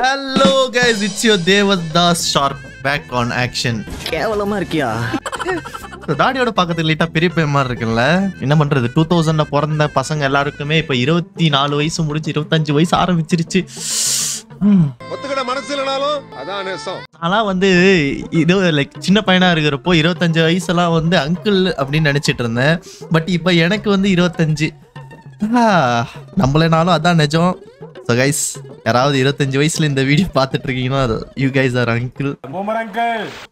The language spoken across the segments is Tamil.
Hello guys, it's your Devdas Sharp back on action. கேவலமா இருக்கியா? தாடியோட பக்கத்துல லைட்டா பெரிய பையன் மாதிரி இருக்குல்ல. என்ன பண்றது, 2000ல பிறந்த பசங்க எல்லாருக்குமே இப்ப 24 வயசு முடிச்சு 25 வயசு ஆரம்பிச்சிருச்சு. ஒத்துக்கிட மனசு இல்லனாலும் அதான் நேசம். ஆனா வந்து இது லைக் சின்ன பையனா இருக்கிறப்போ 25 வயசுலாம் வந்து அங்கிள் அப்படின்னு நினைச்சிட்டு இருந்தேன். பட் இப்ப எனக்கு வந்து 25. நம்மளனாலும் அதான் நிஜம். ஸோ கைஸ், யாராவது 25 வயசுல இந்த வீடியோ பார்த்துட்டு இருக்கீங்கன்னா you guys are uncle.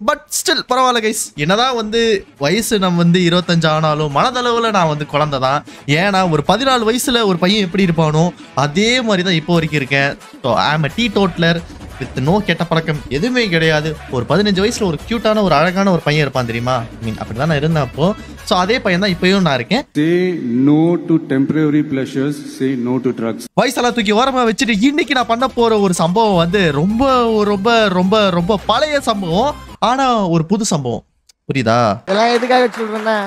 But still பரவாயில்ல கைஸ். என்னதான் வந்து வயசு நம்ம வந்து 25 ஆனாலும் மனதளவில் நான் வந்து குழந்தை தான். ஏன்னா ஒரு 14 வயசுல ஒரு பையன் எப்படி இருப்பானோ அதே மாதிரி தான் இப்போ வரைக்கும் இருக்கேன். ஸோ ஐ ஆம் அ டீ டோட்லர் வித் நோ கெட்ட பழக்கம் எதுவுமே கிடையாது. ஒரு 15 வயசுல ஒரு கியூட்டான ஒரு அழகான ஒரு பையன் இருப்பான் தெரியுமா? அப்படிதான் நான் இருந்தேன் அப்போ. ஸோ அதே பையன் தான் இப்பயும் நான் இருக்கேன். Say no to temporary pleasures, say no to drugs. வயசெல்லாம் தூக்கி ஓரமா வச்சுட்டு இன்னைக்கு நான் பண்ண போற ஒரு சம்பவம் வந்து ரொம்ப ரொம்ப ரொம்ப ரொம்ப பழைய சம்பவம். ஆனா ஒரு புது சம்பவம். புரியுதா? இதெல்லாம் எதுக்காக சொல்றேன்னா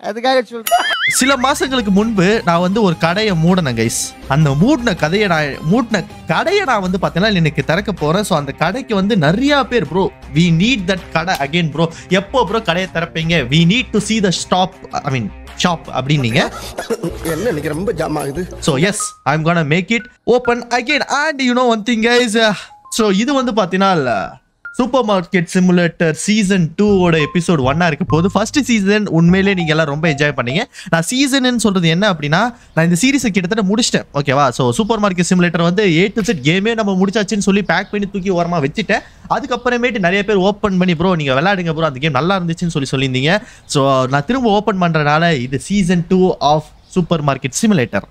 அதுக்காக சொல்றேன். சில மாசங்களுக்கு முன்பு நான் வந்து ஒரு கடையை மூடினேன் கைஸ். அந்த மூடின கடையை நான் வந்து பார்த்தீங்கன்னா இன்னைக்கு திறக்க போறேன். ஸோ அந்த கடைக்கு வந்து நிறைய பேர் ப்ரோ வி நீட் தட் கடை அகைன் ப்ரோ, எப்போ ப்ரோ கடையை திறப்பீங்க, we need to see the shop அப்படின்னீங்க. என்ன இன்னைக்கு ரொம்ப ஜாம் ஆகுது. So yes, I am gonna make it open again. And you know one thing guys, so இது வந்து பார்த்தீங்கன்னா சூப்பர் மார்க்கெட் சிமுலேட்டர் சீசன் 2 ஓட எபிசோட் 1 இருக்க போது. ஃபர்ஸ்ட் சீசன் உண்மையிலே நீங்க எல்லாம் ரொம்ப என்ஜாய் பண்ணீங்க. நான் சீசன் சொல்றது என்ன அப்படின்னா, நான் இந்த சீரிஸை கிட்டத்தட்ட முடிச்சிட்டேன். ஓகேவா? ஸோ சூப்பர் மார்க்கெட் சிமுலேட்டர் வந்து A to Z கேமே நம்ம முடிச்சாச்சுன்னு சொல்லி பேக் பண்ணி தூக்கி ஓரமா வச்சுட்டேன். அதுக்கப்புறமேட்டு நிறைய பேர் ஓப்பன் பண்ணி ப்ரோ நீங்க விளையாடுங்க ப்ரோ, அந்த கேம் நல்லா இருந்துச்சுன்னு சொல்லியிருந்தீங்க. ஸோ நான் திரும்ப ஓப்பன் பண்றதுனால இது season 2 of supermarket simulator.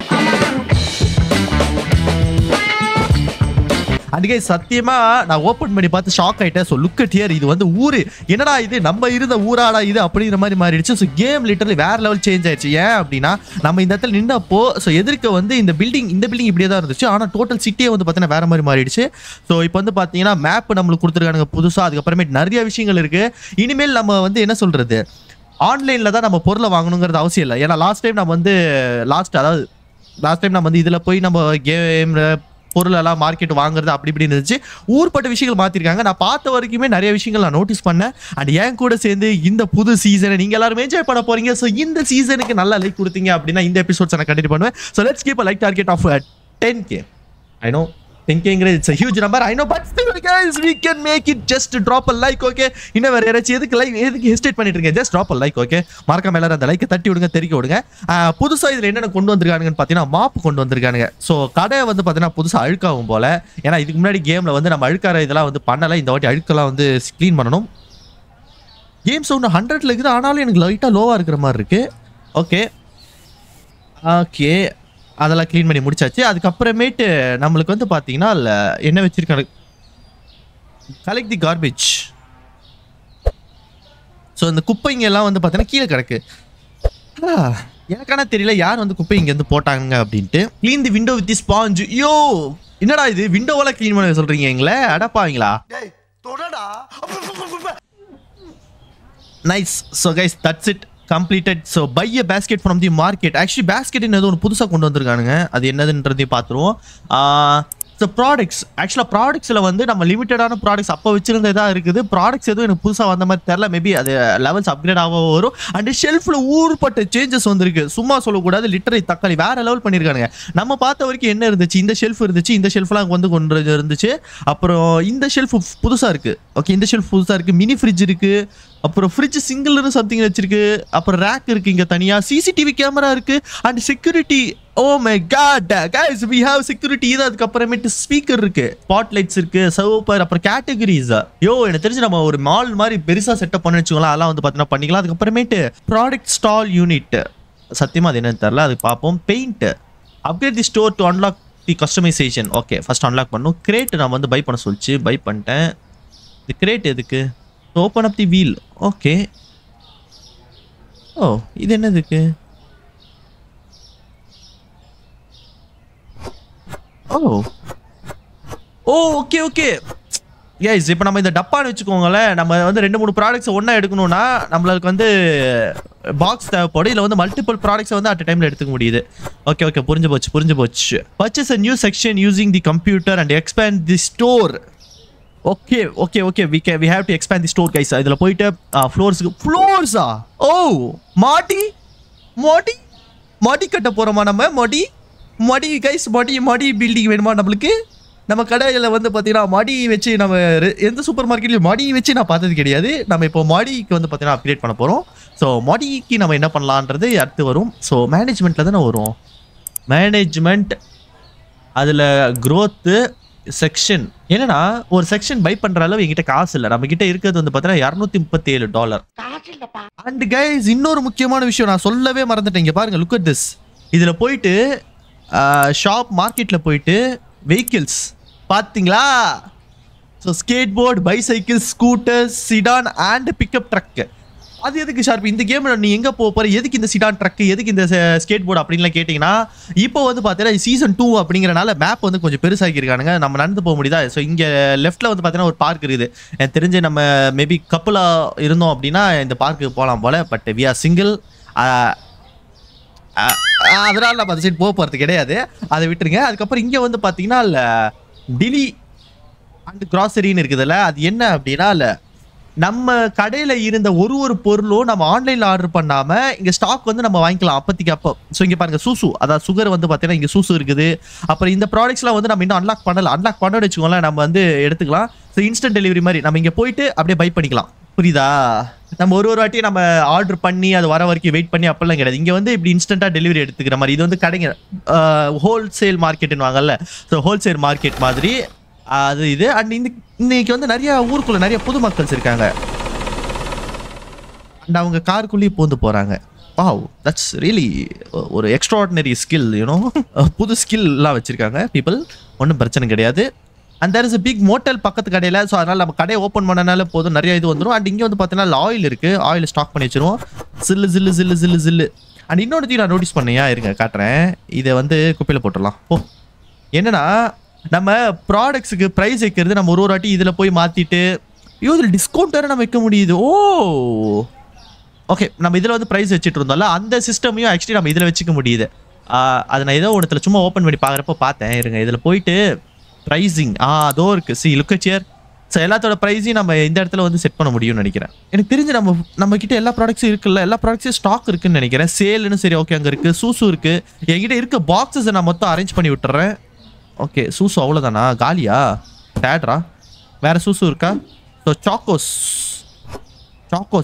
அதுக்கே சத்தியமா நான் ஓப்பன் பண்ணி பார்த்து ஷாக் ஆயிட்டேன். ஸோ லுக் அட் ஹியர், இது வந்து ஊரு என்னடா இது, நம்ம இருந்த ஊராடா இது அப்படிங்கிற மாதிரி மாறிடுச்சு. ஸோ கேம் லிட்டரலி வேற லெவல் சேஞ்ச் ஆயிடுச்சு. ஏன் அப்படின்னா நம்ம இந்த இடத்துல நின்னப்போ ஸோ எதிர்க்க வந்து இந்த பில்டிங் இப்படியே தான் இருந்துச்சு. ஆனால் டோட்டல் சிட்டியே வந்து பார்த்தீங்கன்னா வேற மாதிரி மாறிடுச்சு. ஸோ இப்போ வந்து பார்த்தீங்கன்னா மேப் நம்மளுக்கு கொடுத்துருக்கானுங்க புதுசாக. அதுக்கப்புறமேட்டு நிறைய விஷயங்கள் இருக்கு. இனிமேல் நம்ம வந்து என்ன சொல்றது, ஆன்லைனில் தான் நம்ம பொருளை வாங்கணுங்கிறது அவசியம் இல்லை. ஏன்னா லாஸ்ட் டைம் நம்ம வந்து இதில் போய் நம்ம கேம் பொருள் எல்லாம் மார்க்கெட் வாங்குறது அப்படி இப்படி இருந்துச்சு. ஊர்பட்ட விஷயங்கள் மாத்திருக்காங்க. நான் பார்த்த வரைக்குமே நிறைய விஷயங்கள் நான் நோட்டீஸ் பண்ணேன். அண்ட் என் கூட சேர்ந்து இந்த புது சீசனை நீங்க எல்லாரும் என்ஜாய் பண்ண போறீங்க. ஸோ இந்த சீசனுக்கு நல்லா லைக் கொடுத்தீங்க அப்படின்னா இந்த எபிசோட்ஸ் நான் கண்டினியூ பண்ணுவேன். So let's keep a like target of 10K. I know 10Kங்கிறது it's a huge number, I know, but still guys we can make it. Just drop a like, okay? இன்னும் வேற யாராச்சும் எதுக்கு ஹெசிடேட் பண்ணிட்டு இருக்கீங்க? just drop a like, okay? மறக்காம எல்லாரும் அந்த லைக்கை தட்டி விடுங்க, தெரிக்க விடுங்க. புதுசா இதுல என்னென்ன கொண்டு வந்திருக்கானுங்கன்னு பார்த்தீங்கன்னா மாப்பு கொண்டு வந்திருக்கானுங்க. ஸோ கடையை வந்து பார்த்தீங்கன்னா புதுசாக அழுக்காகும் போல. ஏன்னா இதுக்கு முன்னாடி கேம்ல வந்து நம்ம அழுக்கார இதெல்லாம் வந்து பண்ணலை. இந்த வாட்டி அழுக்கெல்லாம் வந்து க்ளீன் பண்ணணும். கேம் சவுண்ட் 100ல இருக்குது, ஆனாலும் எனக்கு லைட்டாக லோவாக இருக்கிற மாதிரி இருக்கு. ஓகே அதெல்லாம் க்ளீன் பண்ணி முடிச்சாச்சு. அதுக்கப்புறமேட்டு நம்மளுக்கு வந்து பார்த்தீங்கன்னா என்ன வச்சிருக்காங்க, கலெக்ட் தி கார்பேஜ். ஸோ இந்த குப்பைங்க எல்லாம் வந்து பார்த்தீங்கன்னா கீழே கிடக்கு. எனக்கான தெரியல யார் வந்து குப்பை இங்கே வந்து போட்டாங்க அப்படின்ட்டு. Clean the window with the sponge. Yo என்னடா இது, விண்டோவெல்லாம் க்ளீன் பண்ண சொல்றீங்க எங்களை, அடப்பாவீங்களா? Nice. So guys that's it, completed. So buy a basket from the market. Actually basket என்னது ஒரு புதுசா கொண்டு வந்திருக்கானுங்க. அது என்னதுன்றதை பார்த்துருவோம். ஸோ ப்ராடக்ட்ஸ், ஆக்சுவலாக ப்ராடக்ட்ஸில் வந்து நம்ம லிமிட்டடான ப்ராடக்ட்ஸ் அப்போ வச்சிருந்ததா இருக்குது. ப்ராடக்ட்ஸ் எதுவும் எனக்கு புதுசாக வந்த மாதிரி தெரில. மேபி அது லெவல்ஸ் அப்கிரேட் ஆக வரும். அண்ட் ஷெல்ஃபில் ஊர்பட்ட சேஞ்சஸ் வந்திருக்கு. சும்மா சொல்லக்கூடாது, லிட்டரை தக்காளி வேற லெவல் பண்ணியிருக்கானுங்க. நம்ம பார்த்த வரைக்கும் என்ன இருந்துச்சு, இந்த ஷெல்ஃப் இருந்துச்சு, இந்த ஷெல்ஃப்லாம் வந்து கொண்டு இருந்துச்சு. அப்புறம் இந்த ஷெல்ஃப் புதுசாக இருக்குது. ஓகே, இந்த ஷெல்ஃப் புதுசாக இருக்குது. மினி ஃப்ரிட்ஜ் இருக்குது. அப்புறம் ஃப்ரிட்ஜ் சிங்கிள்னு சம்திங் வச்சிருக்கு. அப்புறம் ரேக் இருக்கு இங்கே தனியாக. சிசிடிவி கேமரா இருக்கு. And security, oh my God guys we have security. இது அதுக்கப்புறமேட்டு ஸ்பீக்கர் இருக்கு, ஸ்பாட் லைட்ஸ் இருக்கு, சர்வர், அப்புறம் கேட்டகரிஸ். எனக்கு தெரிஞ்சு நம்ம ஒரு மால் மாதிரி பெருசா செட்டப் பண்ணி வச்சுக்கலாம். அதெல்லாம் வந்து பார்த்தீங்கன்னா பண்ணிக்கலாம். அதுக்கப்புறமேட்டு ப்ராடக்ட் ஸ்டால் யூனிட், சத்தியமா அது என்னன்னு தெரியல, அது பார்ப்போம். Paint, upgrade the store to unlock the customisation. Okay first unlock பண்ணும். கிரேட் நான் வந்து பை பண்ண சொல்லிச்சு, பை பண்ணிட்டேன். இந்த கிரேட் எதுக்கு? ஓப்பன் அப் தி வீல். ஓகே, ஓ இது என்னதுக்கு? ஓகே கைஸ், இப்போ நம்ம இந்த டப்பான்னு வச்சுக்கோங்களேன். நம்ம வந்து 2-3 ப்ராடக்ட்ஸ் ஒன்றா எடுக்கணும்னா நம்மளுக்கு வந்து பாக்ஸ் தேவைப்படும். இதில் வந்து மல்டிபிள் ப்ராடக்ட்ஸை வந்து அட் டைமில் எடுத்துக்க முடியுது. ஓகே புரிஞ்சு போச்சு. Purchase a new section using the computer and expand the store. Okay we have to expand the store guys. இதில் போயிட்டு ஃப்ளோர்ஸா மாடி கட்ட போகிறோமா நம்ம? மாடி கைஸ், மாடி பில்டிங் வேணுமா நம்மளுக்கு? நம்ம கடையில் வந்து பார்த்தீங்கன்னா மாடி வச்சு நம்ம எந்த சூப்பர் மார்க்கெட்லையும் மாடி வச்சு நான் பார்த்தது கிடையாது. நம்ம இப்போ மாடிக்கு வந்து பார்த்தீங்கன்னா அப்கிரேட் பண்ண போகிறோம். ஸோ மாடிக்கு நம்ம என்ன பண்ணலான்றது அடுத்து வரும். ஸோ மேனேஜ்மெண்ட்டில் தானே வரும். மேனேஜ்மெண்ட் அதில் க்ரோத்து செக்ஷன். என்னன்னா ஒரு செக்ஷன் பை பண்ணுற அளவு என்கிட்ட காசு இல்லை. நம்ம கிட்ட இருக்கிறது வந்து பார்த்தீங்கன்னா $237. அண்ட் கைஸ் இன்னொரு முக்கியமான விஷயம் நான் சொல்லவே மறந்துட்டேன். இங்கே பாருங்க, லுக் அட் திஸ். இதில் போயிட்டு ஷாப் மார்க்கெட்டில் போயிட்டு வெஹிக்கிள்ஸ் பார்த்தீங்களா? So skateboard, bicycle, scooters, sedan and pickup truck. அது எதுக்கு ஷார்ப் இந்த கேமில் நீ எங்கே போகிற, எதுக்கு இந்த சிடான் ட்ரக், எதுக்கு இந்த ஸ்கேட் போர்டு அப்படின்லாம் கேட்டிங்கன்னா, இப்போ வந்து பார்த்தீங்கன்னா சீசன் 2 அப்படிங்கிறனால மேப் வந்து கொஞ்சம் பெருசாகிருக்கானுங்க. நம்ம நடந்து போக முடியுதா? ஸோ இங்கே லெஃப்ட்டில் வந்து பார்த்தீங்கன்னா ஒரு பார்க் இருக்குது. எனக்கு தெரிஞ்சு நம்ம மேபி கப்பலாக இருந்தோம் அப்படின்னா இந்த பார்க்குக்கு போகலாம் போல். பட் வி ஆர் சிங்கிள், அதனால நம்ம அந்த சைடு போக போகிறது கிடையாது. அதை விட்டுருங்க. அதுக்கப்புறம் இங்கே வந்து பார்த்தீங்கன்னா டிலி அண்ட் கிராசரின்னு இருக்குதுல்ல, அது என்ன அப்படின்னா நம்ம கடையில் இருந்த ஒரு பொருளும் நம்ம ஆன்லைனில் ஆர்டர் பண்ணாமல் இங்கே ஸ்டாக் வந்து நம்ம வாங்கிக்கலாம் அப்போதைக்கு அப்போ. ஸோ இங்கே பாருங்கள் சூசு, அதாவது சுகர் வந்து பார்த்தீங்கன்னா இங்கே சூசு இருக்குது. அப்புறம் இந்த ப்ராடக்ட்ஸ்லாம் வந்து நம்ம இன்னும் அன்லாக் பண்ணணும்னு வச்சுக்கோங்களேன், நம்ம வந்து எடுத்துக்கலாம். ஸோ இன்ஸ்டன்ட் டெலிவரி மாதிரி நம்ம இங்கே போயிட்டு அப்படியே பை பண்ணிக்கலாம். புரியுதா? நம்ம ஒரு வாட்டி நம்ம ஆர்டர் பண்ணி அது வர வரைக்கும் வெயிட் பண்ணி அப்பெல்லாம் கிடையாது. இங்கே வந்து இப்படி இன்ஸ்டண்ட்டாக டெலிவரி எடுத்துக்கிற மாதிரி. இது வந்து கடைங்க ஹோல்சேல் மார்க்கெட்டுன்னு வாங்கல்ல, ஸோ ஹோல்சேல் மார்க்கெட் மாதிரி அது இது. அண்ட் இன்னைக்கு வந்து நிறைய ஊருக்குள்ள நிறைய புது மக்கள்ஸ் இருக்காங்க. அண்ட் அவங்க காருக்குள்ளேயே பூந்து போகிறாங்க. வாவ், தட்ஸ் ரியலி ஒரு எக்ஸ்ட்ராடினரி ஸ்கில், யூனோ. புது ஸ்கில்லாம் வச்சுருக்காங்க பீப்புள், ஒன்றும் பிரச்சனை கிடையாது. And there is a big motel பக்கத்து கடையில். ஸோ அதனால் நம்ம கடையை ஓப்பன் பண்ணனால போதும், நிறைய இது வந்துடும். அண்ட் இங்கே வந்து பார்த்தீங்கன்னா ஆயில் இருக்குது, ஆயில் ஸ்டாக் பண்ணி வச்சிருவோம். ஜில்லு. அண்ட் இன்னொரு நான் நோட்டீஸ் பண்ணியா, இருங்க காட்டுறேன். இதை வந்து குப்பையில் போட்டுடலாம். என்னன்னா நம்ம ப்ராடக்ட்ஸுக்கு ப்ரைஸ் வைக்கிறது நம்ம ஒரு வாட்டி இதில் போய் மாற்றிட்டு இதில் டிஸ்கவுண்ட் வேறு நம்ம வைக்க முடியுது. ஓகே, நம்ம இதில் வந்து ப்ரைஸ் வச்சுட்டு இருந்தோம்ல, அந்த சிஸ்டமையும் ஆக்சுவலி நம்ம இதில் வச்சுக்க முடியுது. அதை நான் ஏதோ ஒன்றத்துல சும்மா ஓப்பன் பண்ணி பார்க்குறப்ப பார்த்தேன். இருங்க, இதில் போயிட்டு ப்ரைஸிங் அதோ இருக்குது. C look at here. So எல்லாத்தோட ப்ரைஸையும் நம்ம இந்த இடத்துல வந்து செட் பண்ண முடியும்னு நினைக்கிறேன். எனக்கு தெரிஞ்சு நம்ம கிட்ட எல்லா ப்ராடக்ட்ஸும் இருக்குல்ல, எல்லா ப்ராடக்ட்ஸும் ஸ்டாக் இருக்குன்னு நினைக்கிறேன். சேல்னு சரி, ஓகே, அங்கே இருக்குது. சூசு இருக்குது. என்கிட்ட இருக்க பாக்ஸஸை நான் மொத்தம் அரேஞ்ச் பண்ணி விட்டுறேன். ஓகே, சூசு அவ்வளோதானா? காலியா? டேட்ரா வேறு சூசு இருக்கா? ஸோ சாக்கோஸ்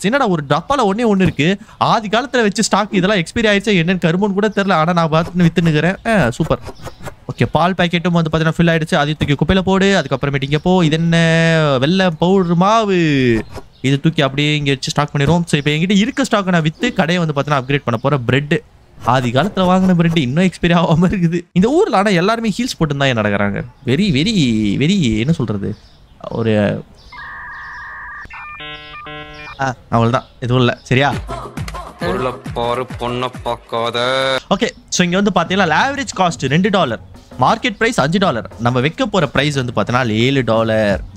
என்னடா ஒரு டப்பாவில் ஒன்று இருக்குது. ஆதி காலத்தில் வச்சு ஸ்டாக் இதெல்லாம் எக்ஸ்பைரி ஆயிடுச்சு, என்னென்னு கருமோன்னு கூட தெரில. ஆனால் நான் பார்த்து விற்றுனுக்கிறேன். சூப்பர். ஓகே, பால் பேக்கெட்டும் வந்து பார்த்தீங்கன்னா ஃபில் ஆகிடுச்சு. அதையும் தூக்கி குப்பையில் போடு. அதுக்கப்புறமேட்டு இங்கே போ. இது என்ன வெள்ளை பவுடர் மாவு, இது தூக்கி அப்படியே இங்கே வச்சு ஸ்டாக் பண்ணிடுவோம். ஸோ இப்போ என்கிட்ட இருக்க ஸ்டாக்கை நான் விற்று கடையை வந்து பார்த்தீங்கன்னா அப்கிரேட் பண்ண போகிறேன். பிரெட்டு ஆதி காலத்தில் வாங்கின பிரெட் இன்னும் எக்ஸ்பைரி ஆகாமல் இருக்குது இந்த ஊரில். ஆனால் எல்லாருமே ஹீல்ஸ் போட்டு தான் நடக்கிறாங்க. வெரி வெரி வெரி என்ன சொல்கிறது, ஒரு அவ்வளோதான், எதுவும் இல்லை. சரியா? ஓகே, ஸோ இங்கே வந்து பார்த்தீங்கன்னா ஆவரேஜ் காஸ்ட் $2, மார்க்கெட் ப்ரைஸ் $5. நம்ம வைக்க போகிற ப்ரைஸ் வந்து பார்த்தீங்கன்னா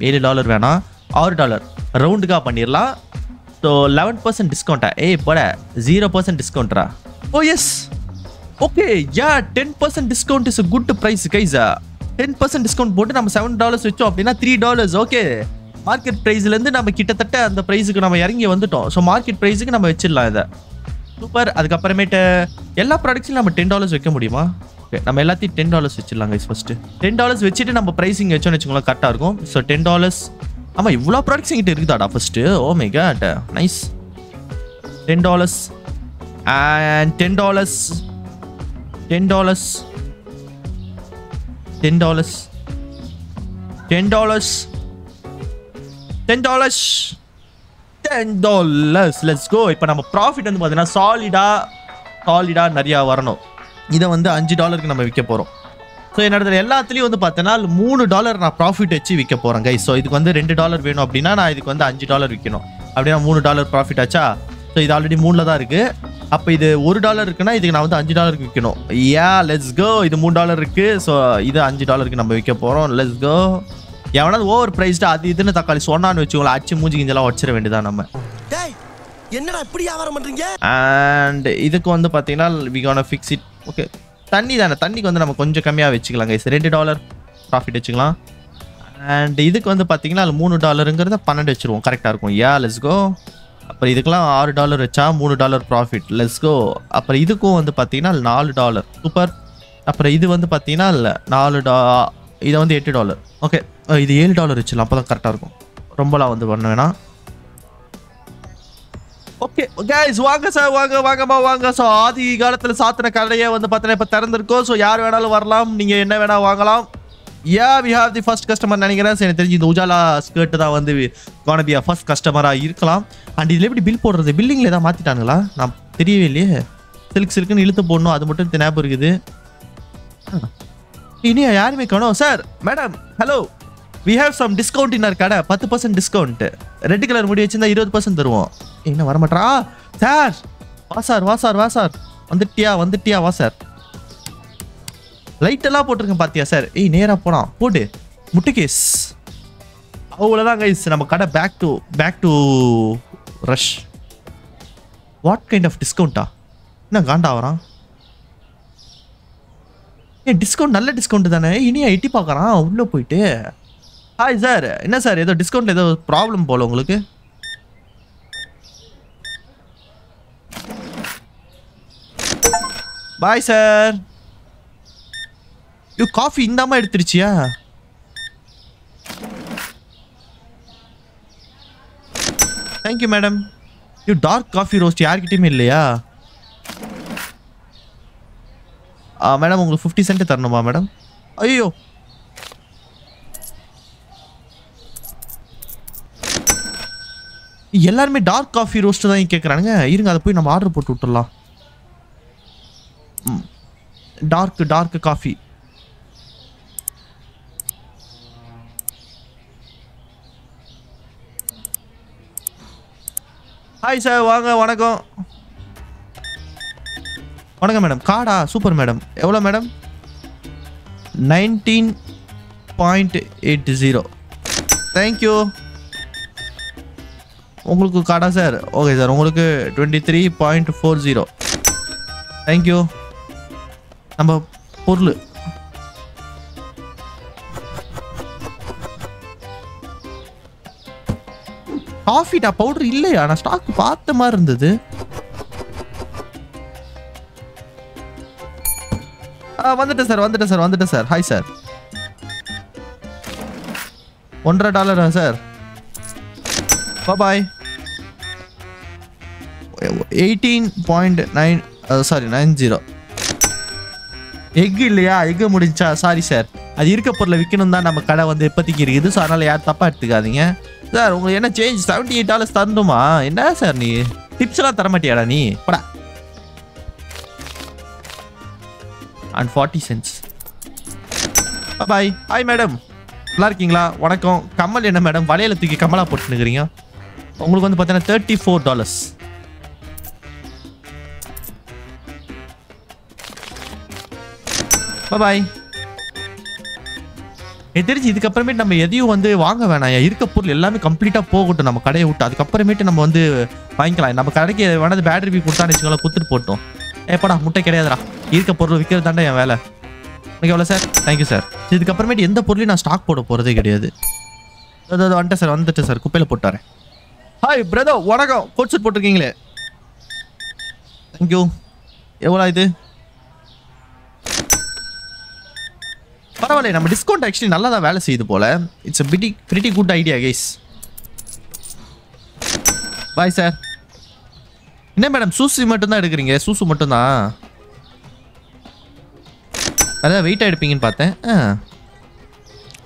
$7 வேணாம், $6 ரவுண்டுக்காக பண்ணிடலாம். ஸோ 11% டிஸ்கவுண்ட்டா? போட 0% டிஸ்கவுண்ட்ரா? Yes. Okay, 10% discount is a good price guys. 10% discount போட்டு நம்ம $7 வச்சோம் அப்படின்னா $3. ஓகே, மார்க்கெட் ப்ரைஸ்லேருந்து நம்ம கிட்டத்தட்ட அந்த ப்ரைஸுக்கு நம்ம இறங்கி வந்துட்டோம். ஸோ மார்க்கெட் ப்ரைஸுக்கு நம்ம வச்சிடலாம் இதை. சூப்பர். அதுக்கப்புறமேட்டு எல்லா ப்ராடக்ட்ஸையும் நம்ம $10 வைக்க முடியுமா? ஓகே, நம்ம எல்லாத்தையும் $10 வச்சிடலாம் கைஸ். ஃபஸ்ட்டு $10 வச்சுட்டு நம்ம ப்ரைஸிங் வச்சோன்னு வச்சுக்கோங்களேன், கரெக்டாக இருக்கும். ஸோ $10. ஆமாம், இவ்வளோ ப்ராடக்ட்ஸ் எங்கிட்ட இருக்குதாடா first. Oh my God, nice. $10 and $10. Let's go. இப்போ நம்ம ப்ராஃபிட் வந்து பார்த்தீங்கன்னா சாலிடா நிறையா வரணும். இதை வந்து $5 நம்ம விற்க போகிறோம். ஸோ என்னோட எல்லாத்துலேயும் வந்து பார்த்தோன்னா $3 நான் ப்ராஃபிட் வச்சு விற்க போகிறேன் கைஸ். ஸோ இதுக்கு வந்து $2 வேணும் அப்படின்னா நான் இதுக்கு வந்து $5 விற்கணும். அப்படின்னா $3 ப்ராஃபிட் ஆச்சா? ஸோ இது ஆல்ரெடி 3ல் தான் இருக்குது. அப்போ இது $1 இருக்குன்னா இதுக்கு நான் வந்து $5 விற்கணும். Let's go. இது $3 இருக்குது. ஸோ இது $5 நம்ம விற்க போகிறோம். Let's go. எவனாவது ஓவர் ப்ரைஸ்டு அது இதுன்னு தக்காளி சொன்னான்னு வச்சுக்கோங்களேன், அச்சு மூஞ்சி கிஞ்செல்லாம் வச்சிட வேண்டியதான் நம்ம. என்னடா இப்படி வியாபாரம் பண்றீங்க? அண்ட் இதுக்கு வந்து பார்த்தீங்கன்னா we gonna fix it. Okay, தண்ணி தானே, தண்ணிக்கு வந்து நம்ம கொஞ்சம் கம்மியாக வச்சுக்கலாம் கைஸ். $2 ப்ராஃபிட் வச்சுக்கலாம். அண்ட் இதுக்கு வந்து பார்த்தீங்கன்னா $3ங்கிறத 12 வச்சுருவோம், கரெக்டாக இருக்கும். Let's go. அப்புறம் இதுக்கெல்லாம் $6 வச்சா $3 ப்ராஃபிட். Let's go. அப்புறம் இதுக்கும் வந்து பார்த்தீங்கன்னா $4 சூப்பர். அப்புறம் இது வந்து பார்த்தீங்கன்னா இதை வந்து $8. ஓகே, இது $7 வச்சிடலாம், அப்போ தான் கரெக்டாக இருக்கும். ரொம்பலாம் வந்து பண்ண வேணாம். ஓகே கைஸ், வாங்க சார், வாங்க. ஸோ ஆதி காலத்தில் சாத்தின கடையை வந்து பார்த்தீங்கன்னா இப்போ திறந்திருக்கோம். ஸோ யார் வேணாலும் வரலாம், நீங்கள் என்ன வேணால் வாங்கலாம். We have the first customer நினைக்கிறேன். எனக்கு தெரிஞ்சு இந்த உஜாலா ஸ்கர்ட் தான் வந்து கோனா பி ஃபர்ஸ்ட் கஸ்டமராக இருக்கலாம். அண்ட் இதில் எப்படி பில் போடுறது? பில்லிங்கில் ஏதாவது மாற்றிட்டானுங்களா? நான் தெரியவே இல்லையே. சில்க்குன்னு இழுத்து போடணும், அது மட்டும் ஞாபகம் இருக்குது. இனியா யாருமே காணோம். Sir, madam, hello, we have some discount in கடை. 10% டிஸ்கவுண்ட். ரெட் கலர் முடி வச்சிருந்தா 20% தருவோம். என்ன வரமாட்டா சார்? வா சார். வந்துட்டியா வா சார். லைட் எல்லாம் போட்டிருக்கேன் பாத்தியா சார்? நேரா போனா போடு முட்டை கேஸ். அவ்வளோதான் கைஸ், நம்ம கடை back to rush. What kind of டிஸ்கவுண்டா? என்ன காண்டா வரான்? டிஸ்கவுண்ட் நல்ல டிஸ்கவுண்ட் தானே. இனியா எட்டி பார்க்கறான் உள்ள போயிட்டு. ஹாய் சார், என்ன சார் ஏதோ டிஸ்கவுண்ட் ஏதோ ப்ராப்ளம் போல உங்களுக்கு? Bye sir. காஃபி இந்தாம எடுத்துருச்சியா? Thank you madam. Dark coffee roast யார்கிட்டயுமே இல்லையா மேடம்? உங்களுக்கு 50 சென்ட் தரணுமா மேடம்? ஐயோ, எல்லாருமே டார்க் காஃபி ரோஸ்ட் தான் கேட்குறானுங்க. இருங்க, அதை போய் நம்ம ஆர்டர் போட்டு விட்டுடலாம். Dark coffee. ஹாய் சார், வாங்க. வணக்கம் மேடம். கார்டா? Super madam. எவ்வளோ மேடம்? 19.80. தேங்க்யூ. உங்களுக்கு கார்டா சார்? ஓகே சார், உங்களுக்கு 23.40. தேங்க்யூ. நம்ம பொருள் காஃபிடா பவுடர் இல்லையா? நான் ஸ்டாக் பார்த்த மாதிரி இருந்தது. வந்துட்டேன் சார். Hi sir. $1.50 சார். பாய். 18.90. எக் இல்லையா? எக்கு முடிஞ்சா? சாரி சார், அது இருக்க பொருளை விற்கணும் தான் நம்ம கடை வந்து இப்போதைக்கு இருக்குது. ஸோ அதனால யாரும் தப்பா எடுத்துக்காதீங்க சார். உங்களுக்கு என்ன சேஞ்ச் $78 தரணுமா? என்ன சார் நீ டிப்ஸ் எல்லாம் தர மாட்டியாடா நீ? படா. and 40 cents. Bye. Hi madam, நல்லா இருக்கீங்களா? வணக்கம். கம்மல் என்ன மேடம் வலையில தூக்கி கம்மலா போட்டுனுக்கிறீங்க? உங்களுக்கு வந்து பார்த்தீங்கன்னா $34. பாய். எனக்கு தெரிஞ்சு இதுக்கப்புறமேட்டு நம்ம எதையும் வந்து வாங்க வேணாம். இருக்க பொருள் எல்லாமே கம்ப்ளீட்டாக போகட்டும் நம்ம கடையை விட்டு. அதுக்கப்புறமேட்டு நம்ம வந்து வாங்கிக்கலாம். நம்ம கடைக்கு வேணாது பேட் ரிவ்யூ கொடுத்தான்னு வச்சுக்கோங்களேன், கொடுத்துட்டு போட்டோம். ஏப்படா முட்டை கிடையாதுடா. இருக்க பொருள் விற்கிறது தாண்டா என் வேலை. எனக்கு எவ்வளோ சார்? Thank you sir. இதுக்கப்புறமேட்டு எந்த பொருளையும் நான் ஸ்டாக் போட போகிறதே கிடையாது. வந்துட்டேன் சார், குப்பையில் போட்டாரேன். ஹாய் பிரதர், வணக்கம். கோட் சூட் போட்டிருக்கீங்களே, தேங்க்யூ. எவ்வளோ இது? பரவாயில்ல, நம்ம டிஸ்கவுண்ட் ஆக்சுவலி நல்லா தான் வேலை செய்யுது போல. It's pretty good idea guys. Bye sir. என்ன மேடம் சூசு மட்டும் தான் எடுக்கிறீங்க? சூசு மட்டும் தான்? அதான் வெயிட்டாக எடுப்பீங்கன்னு பார்த்தேன்.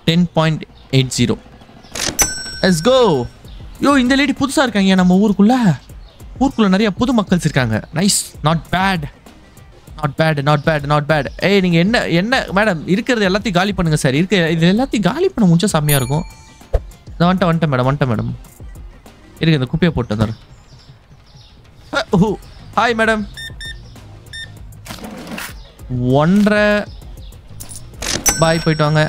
10.80. Let's go. இந்த லேடி புதுசாக இருக்காங்க நம்ம ஊருக்குள்ள நிறைய புது மக்கள்ஸ் இருக்காங்க. Nice, not bad. ஏய், நீங்கள் என்ன மேடம் இருக்கிறது எல்லாத்தையும் காலி பண்ணுங்க சார். இது எல்லாத்தையும் காலி பண்ண முடிச்சா செம்மையாக இருக்கும். நான் வந்துட்டேன் மேடம். இருக்கு, இந்த குப்பையை போட்டு வந்துடுறேன். Hi madam. 1.5 பாய், போயிட்டு வாங்க.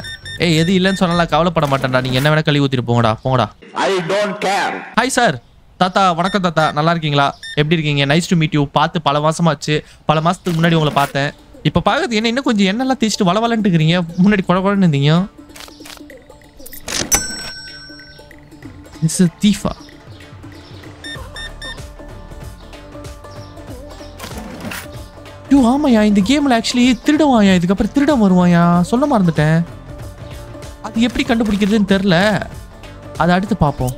ஏய், எது இல்லைன்னு சொன்னால கவலைப்பட மாட்டேன்டா. நீங்கள் என்ன வேணா கழுவி ஊற்றிட்டு போங்கடா. I don't care. Hi sir, தாத்தா வணக்கம் தாத்தா, நல்லா இருக்கீங்களா? எப்படி இருக்கீங்க? Nice to meet you. பார்த்து பல மாசமாச்சு. பல மாசத்துக்கு முன்னாடி உங்களை பார்த்தேன். இப்போ பார்க்கறது என்ன, இன்னும் கொஞ்சம் எண்ணெல்லாம் தேய்ச்சிட்டு வளவலன்ட்டு இருக்கிறீங்க. முன்னாடி குழகுழன்னு இருந்தீங்க. இட்ஸ் தீஃபா. ஐயோ ஆமாயா, இந்த கேம்ல ஆக்சுவலி திருடுவாயா, இதுக்கப்புறம் திருடம் வருவாயா, சொல்ல மறந்துட்டேன். அது எப்படி கண்டுபிடிக்கிறதுன்னு தெரியல. அதை அடுத்து பார்ப்போம்.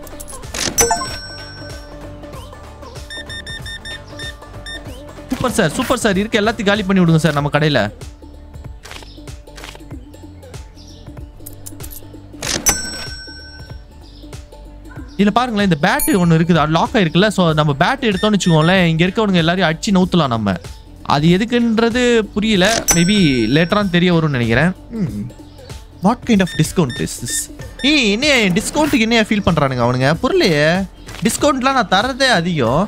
Super sir, super sir. இருக்க எல்லாத்தையும் காலி பண்ணி விடுங்க சார் நம்ம கடையில. இதுல பாருங்களேன், இந்த பேட் ஒன்று இருக்குது, அது லாக் ஆயிருக்குல்ல. ஸோ நம்ம பேட் எடுத்தோம்னு வச்சுக்கோங்களேன், இங்க இருக்கவனுங்க எல்லாரையும் அடிச்சு நவுத்தலாம் நம்ம. அது எதுக்குன்றது புரியல. மேபி லேட்டரான் தெரிய வரும்னு நினைக்கிறேன். What kind of discount is this? என்ன டிஸ்கவுண்ட்டுக்கு என்ன ஃபீல் பண்றானுங்க அவனுங்க? புரியலையே. டிஸ்கவுண்ட்லாம் நான் தரதே அதிகம்.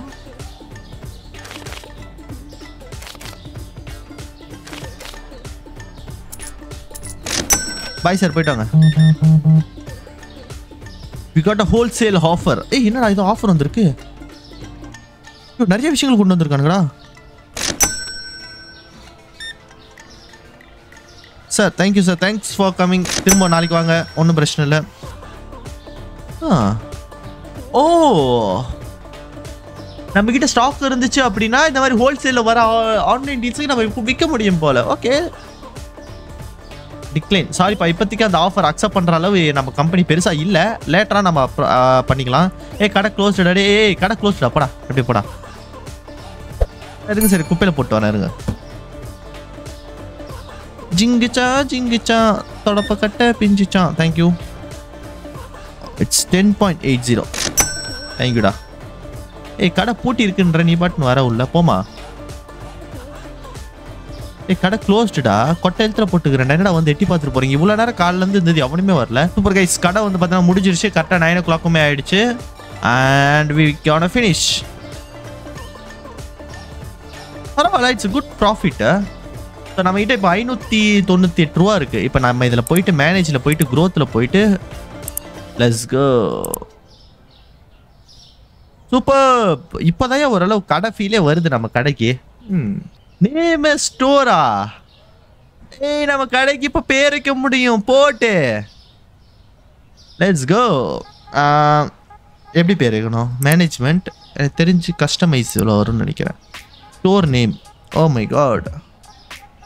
பாய் சார், போயிட்டாங்க. we got a wholesale offer. என்னடா இது ஆஃபர் வந்திருக்கு? நிறைய விஷயங்கள் கொண்டு வந்திருக்கானுங்கடா. Sir thank you sir, thanks for coming. திரும்ப நாளைக்கு வாங்க, ஒன்றும் பிரச்சனை இல்லை. ஓ, நம்ம கிட்ட ஸ்டாக் இருந்துச்சு அப்படின்னா இந்த மாதிரி ஹோல்சேலில் வர ஆன்லைன் டீல்ஸுக்கு நம்ம விற்க முடியும் போல. Okay, decline. சாரிப்பா, இப்போதைக்கு அந்த ஆஃபர் அக்செப்ட் பண்ணுற அளவு நம்ம கம்பெனி பெருசாக இல்லை. லேட்டராக நம்ம பண்ணிக்கலாம். கடை க்ளோஸ்டா? கடை க்ளோஸ்டா, போடா எப்படி போடா. இருங்க சரி, குப்பையில் போட்டு வரேன் இருங்க. ஜிங்கிச்சா ஜிங்கிச்சா தொடப்ப கட்ட பிஞ்சிச்சா. தேங்க்யூ. இட்ஸ் 10.80. தேங்க்யூடா. கடை பூட்டி இருக்குன்ற நீ பாட்டுன்னு வர உள்ள போமா. கடை க்ளோஸ்டுடா. கொட்டை எழுத்துல போட்டுக்கிறேன். என்னடா வந்து எட்டி பார்த்துட்டு போறீங்க? இவ்வளோ நேரம் காலில இருந்து இருந்தது எவனுமே வரல. சூப்பர் கைஸ், கடை வந்து பார்த்தீங்கன்னா முடிஞ்சிருச்சு. கரெக்டாக 9 o'clock ஆயிடுச்சு. And we can finish. பரவாயில்ல, இட்ஸ் குட் ப்ராஃபிட். ஸோ நம்ம கிட்ட இப்போ 598 ரூபா இருக்கு. இப்போ நம்ம இதில் போயிட்டு மேனேஜில் போயிட்டு க்ரோத்தில் போயிட்டு லெட்ஸ் கோ. சூப்பர். இப்போதான் ஓரளவு கடை ஃபீலே வருது நம்ம கடைக்கு. நேம் ஸ்டோரா? நம்ம கடைக்கு இப்போ பேர் வைக்க முடியும் போட்டு. Let's go. எப்படி பேர் வைக்கணும்? மேனேஜ்மெண்ட் எனக்கு தெரிஞ்சு கஸ்டமைஸ் இவ்வளோ வரும்னு நினைக்கிறேன். Store name. Oh my God.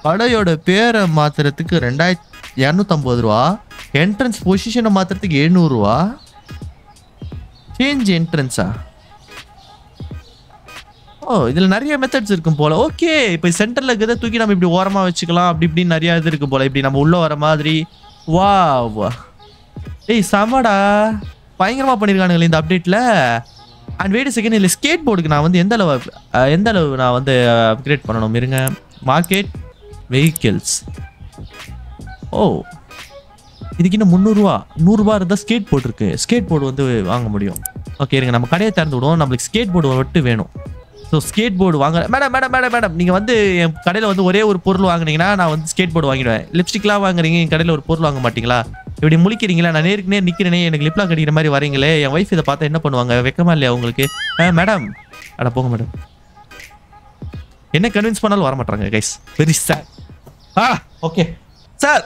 கடையோட பேரை மாத்துறதுக்கு 2250 ரூபா. என்ட்ரன்ஸ் பொசிஷனை மாத்துறதுக்கு 700 ரூபா. சேஞ்ச் என்ட்ரன்ஸா? ஓ, இதில் நிறைய மெத்தட்ஸ் இருக்கும் போல. ஓகே, இப்போ சென்டரில் இருக்கிறத தூக்கி நம்ம இப்படி ஓரமாக வச்சுக்கலாம். அப்படி இப்படின்னு நிறையா இது இருக்கும் போல. இப்படி நம்ம உள்ளே வர மாதிரி. வா வா, சமடா, பயங்கரமாக பண்ணியிருக்கானுங்களே இந்த அப்டேட்டில். அண்ட் வெயிட் செகண்ட், இல்லை ஸ்கேட் போர்டுக்கு நான் வந்து எந்த அளவு நான் வந்து அப்கிரேட் பண்ணணும் இருங்க. Market vehicles. ஓ, இதுக்கு இன்னும் 300 ரூபா 100 ரூபா இருந்தால் ஸ்கேட் போர்டு இருக்கு. ஸ்கேட் போர்டு வந்து வாங்க முடியும். ஓகே இருங்க, நம்ம கடையை திறந்து விடுவோம். நம்மளுக்கு ஸ்கேட் போர்டு மட்டும் வேணும். ஸோ ஸ்கேட் போர்டு வாங்க. மேடம் நீங்கள் வந்து என் கடையில் வந்து ஒரே ஒரு பொருள் வாங்கினீங்கன்னா நான் வந்து ஸ்கேட் போர்டு வாங்கிடுவேன். லிப்ஸ்டிக்லாம் வாங்குறீங்க, என் கடையில் ஒரு பொருள் வாங்க மாட்டீங்களா? இப்படி முழிக்கிறீங்களா? நான் நேருக்கு நேர் நிற்கிறேனே, எனக்கு லிப்லாம் கடிக்கிற மாதிரி வரீங்களே. என் ஒய்ஃப் இதை பார்த்தா என்ன பண்ணுவாங்க? வெக்கமா இல்லையா உங்களுக்கு? மேடம், அட போங்க மேடம். என்ன கன்வின்ஸ் பண்ணாலும் வர மாட்டாங்க guys. Very sir. Okay sir,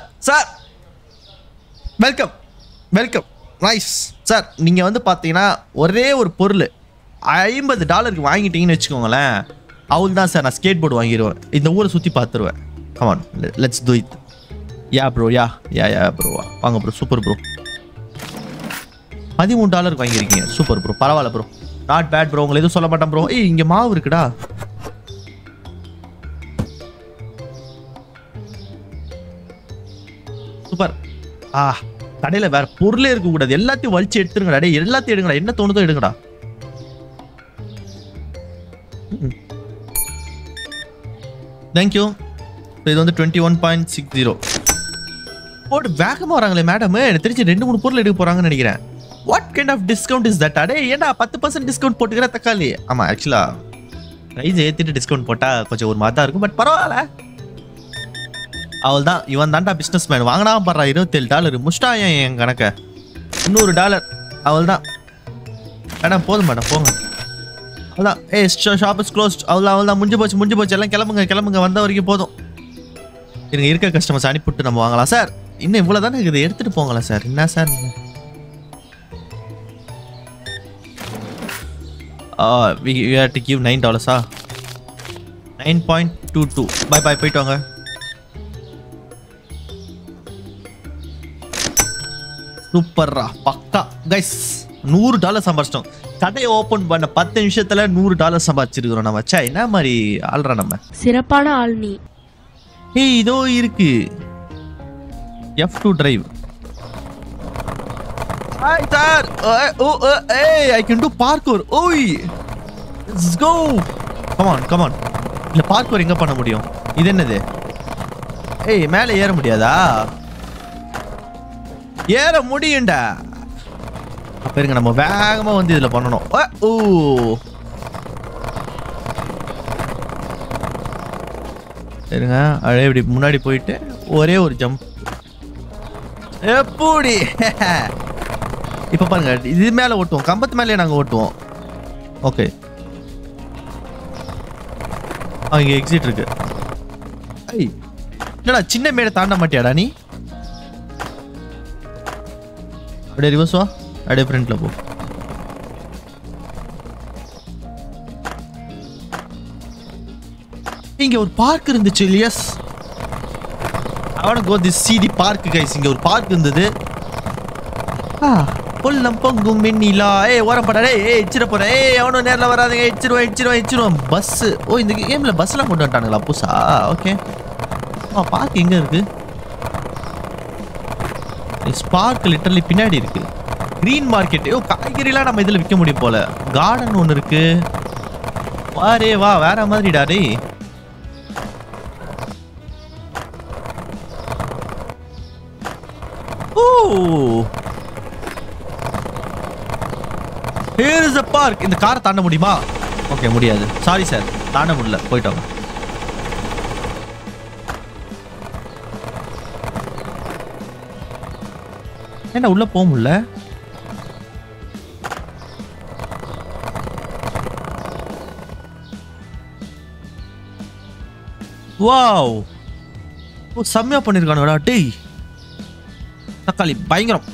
welcome nice sir. நீங்கள் வந்து பார்த்தீங்கன்னா ஒரே ஒரு பொருள் $50 வாங்கிட்டீங்கன்னு வச்சுக்கோங்களேன், அவள் தான் சார் நான் ஸ்கேட் போர்டு வாங்கிடுவேன். இந்த ஊரை சுற்றி பார்த்துருவேன். Come on, let's do it. Yeah bro, yeah bro, வாங்க ப்ரோ. Super bro. $13 வாங்கியிருக்கீங்க. சூப்பர் ப்ரோ, பரவாயில்ல ப்ரோ, நாட் பேட் ப்ரோ. உங்களை எதுவும் சொல்ல மாட்டேன் ப்ரோ. இங்கே மாவு இருக்குடா. சூப்பர். கடையில் வேற பொருளே இருக்கக்கூடாது. எல்லாத்தையும் வலிச்சு எடுத்துருங்கடா. டே, எல்லாத்தையும் எடுங்கடா. என்ன தோணுதோ எடுங்கடா. தேங்க்யூ. இது வந்து 21.60. போட்டு வேகமாக வராங்களே மேடம். எனக்கு தெரிஞ்சு 2-3 பொருள் எடுக்க போகிறாங்கன்னு நினைக்கிறேன். What kind of discount is that? அடே ஏன்னா 10% டிஸ்கவுண்ட் போட்டுக்கிற தக்காளி. ஆமாம், ஆக்சுவலாக ப்ரைஸ் ஏற்றிட்டு டிஸ்கவுண்ட் போட்டால் கொஞ்சம் ஒரு மாதிரி தான் இருக்கும். பட் பரவாயில்ல. அவள் தான், இவன் தான்டா பிஸ்னஸ் மேன். வாங்கினா படுறா $27 முஷ்டாயன் என் கணக்கை $300. அவள் தான் மேடம். போதும் மேடம், போங்க. அதான் ஷாப் இஸ் க்ளோஸ்ட். அவ்வளோ முடிஞ்சு போச்சு எல்லாம் கிளம்புங்க வந்த வரைக்கும் போதும். இருக்க கஸ்டமர்ஸ் அனுப்பிவிட்டு நம்ம வாங்கலாம். சார் இன்னும் இவ்வளோ தானே இருக்குது, எடுத்துகிட்டு போங்களா சார். என்ன சார் நீங்கள் we have to give $9 9.22. Bye போயிட்டு வாங்க. சூப்பர்ரா பக்கா கைஸ். $100 சம்பாதிச்சிட்டோம். கடையை ஓபன் பண்ண 10 நிமிஷத்துல $100 சம்பாதிச்சிருக்கிறோம் நம்ம. சே என்ன மாதிரி ஆள்றா நம்ம. சிறப்பான ஆள் நீ. இதோ இருக்கு F2 drive. Hi sir. I can do parkour. Oi. Let's go. Come on. இல்ல parkour எங்க பண்ண முடியும்? இது என்னது? மேலே ஏற முடியாதா? ஏற முடியும்டா. அப்ப இருங்க நம்ம வேகமா வந்து இதுல பண்ணணும். இருங்க அப்படியே இப்படி முன்னாடி போயிட்டு ஒரே ஒரு ஜம்ப். எப்படி இப்ப பாருங்க, இது மேல ஓட்டுவோம், கம்பத்து மேலே நாங்க ஓட்டுவோம். ஓகே இங்க எக்ஸிட் இருக்கு. என்னடா சின்ன மேடை தாண்ட மாட்டியாடா நீ? அப்படியே ரிவர்ஸ் வா, அப்படியே ஃப்ரண்ட்ல போ. இங்க ஒரு பார்க் இருந்துச்சு. Yes I want to go this see the park guys. இங்க ஒரு பார்க் இருந்தது. பொல்லம் பொங்கும் மின்னிலா. ஓரம் படா. எச்சிர போறேன். அவனும் நேர்ல வராதீங்க. எச்சிருவான். பஸ். இந்த கேம்ல பஸ்லாம் கொண்டு வந்துட்டானுங்களா புதுசா? ஓகே பார்க் எங்க இருக்கு? ஸ்பார்க் லிட்டரலி பின்னாடி இருக்கு. Green market. காய்கறிலாம் நம்ம இதுல விற்க முடியும் போல. கார்டன் ஒன்று இருக்கு. வா வேற மாதிரிடா டேய். Here is a park. இந்த காரை தாண்ட முடியுமா? ஓகே முடியாது. சாரி சார், தாண்ட முடியல. போயிட்டோம். என்ன உள்ள போக முடியல? வாவ், செம்மையா பண்ணிருக்கானுடா டேய். தக்காளி பயங்கரம்.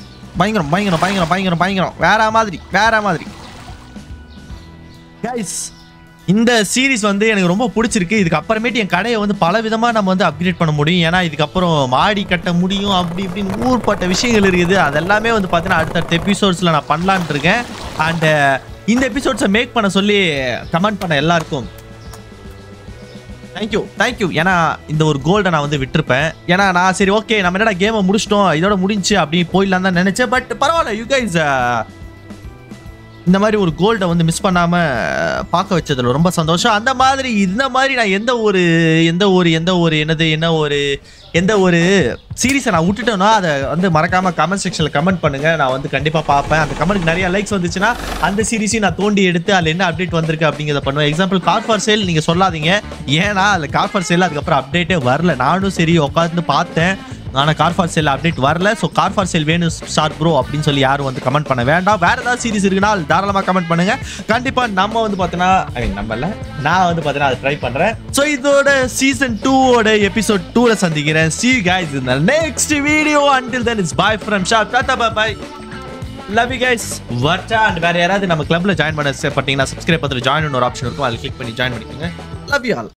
வேற மாதிரி கைஸ். இந்த சீரிஸ் வந்து எனக்கு ரொம்ப பிடிச்சிருக்கு. இதுக்கு அப்புறமேட்டு என் கடையை வந்து பல விதமா நம்ம வந்து அப்கிரேட் பண்ண முடியும். ஏன்னா இதுக்கப்புறம் மாடி கட்ட முடியும், அப்படி இப்படின்னு ஊர்பட்ட விஷயங்கள் இருக்குது. அதெல்லாமே வந்து பார்த்தீங்கன்னா அடுத்தடுத்த எபிசோட்ஸ்ல நான் பண்ணலான் இருக்கேன். அண்ட் இந்த எபிசோட்ஸை மேக் பண்ண சொல்லி கமெண்ட் பண்ண எல்லாருக்கும் தேங்க்யூ. ஏன்னா இந்த ஒரு கோல்டை நான் வந்து விட்டுருப்பேன். ஏன்னா நான் சரி ஓகே நம்ம என்னடா கேமை முடிச்சிட்டோம், இதோட முடிஞ்சு அப்படி போயிடலாம் தான் நினைச்சேன். பட் பரவாயில்ல, யூ கைஸ் இந்த மாதிரி ஒரு கோல்டை வந்து மிஸ் பண்ணாம பார்க்க வச்சதுல ரொம்ப சந்தோஷம். அந்த மாதிரி இந்த மாதிரி நான் எந்த ஒரு சீரீஸை நான் விட்டுட்டேன்னா அதை வந்து மறக்காம கமெண்ட் செக்ஷன்ல கமெண்ட் பண்ணுங்க. நான் வந்து கண்டிப்பா பார்ப்பேன். அந்த கமெண்ட்க்கு நிறைய லைக்ஸ் வந்துச்சுன்னா அந்த சீரீஸையும் நான் தோண்டி எடுத்து அதில் என்ன அப்டேட் வந்திருக்கு அப்படிங்கிறத பண்ணுவேன். எக்ஸாம்பிள் கார் ஃபார் சேல் நீங்க சொல்லாதீங்க. ஏன்னா அதில் கார் ஃபார் சேல் அதுக்கப்புறம் அப்டேட்டே வரல. நானும் சரி உட்காந்து பார்த்தேன், ஆனால் கார் ஃபார் சேல் அப்டேட் வரல. ஸோ கார் ஃபார் சேல் வேணும் ஸ்டார் ப்ரோ அப்படின்னு சொல்லி யாரும் வந்து கமெண்ட் பண்ண வேண்டாம். வேற ஏதாவது சீரிஸ் இருக்குன்னா தாராளமாக கமெண்ட் பண்ணுங்க. கண்டிப்பா நம்ம வந்து பார்த்தீங்கன்னா நான் வந்து பார்த்தீங்கன்னா அதை ட்ரை பண்றேன். ஸோ இதோட சீசன் 2 எபிசோட் 2ல சந்திக்கிறேன். See you guys in the next video. Until then it's bye from Sharp. Tata bye. Love you guys. வர்ச்சா அண்ட் வேற யாராவது நம்ம கிளப்ல ஜாயின் பண்ண பார்த்தீங்கன்னா சப்ஸ்கிரைப் பண்ணி ஜாயின் ஒரு ஆப்ஷன் இருக்கும், அதில் கிளிக் பண்ணி ஜாயின் பண்ணிக்கோங்க. Love you all.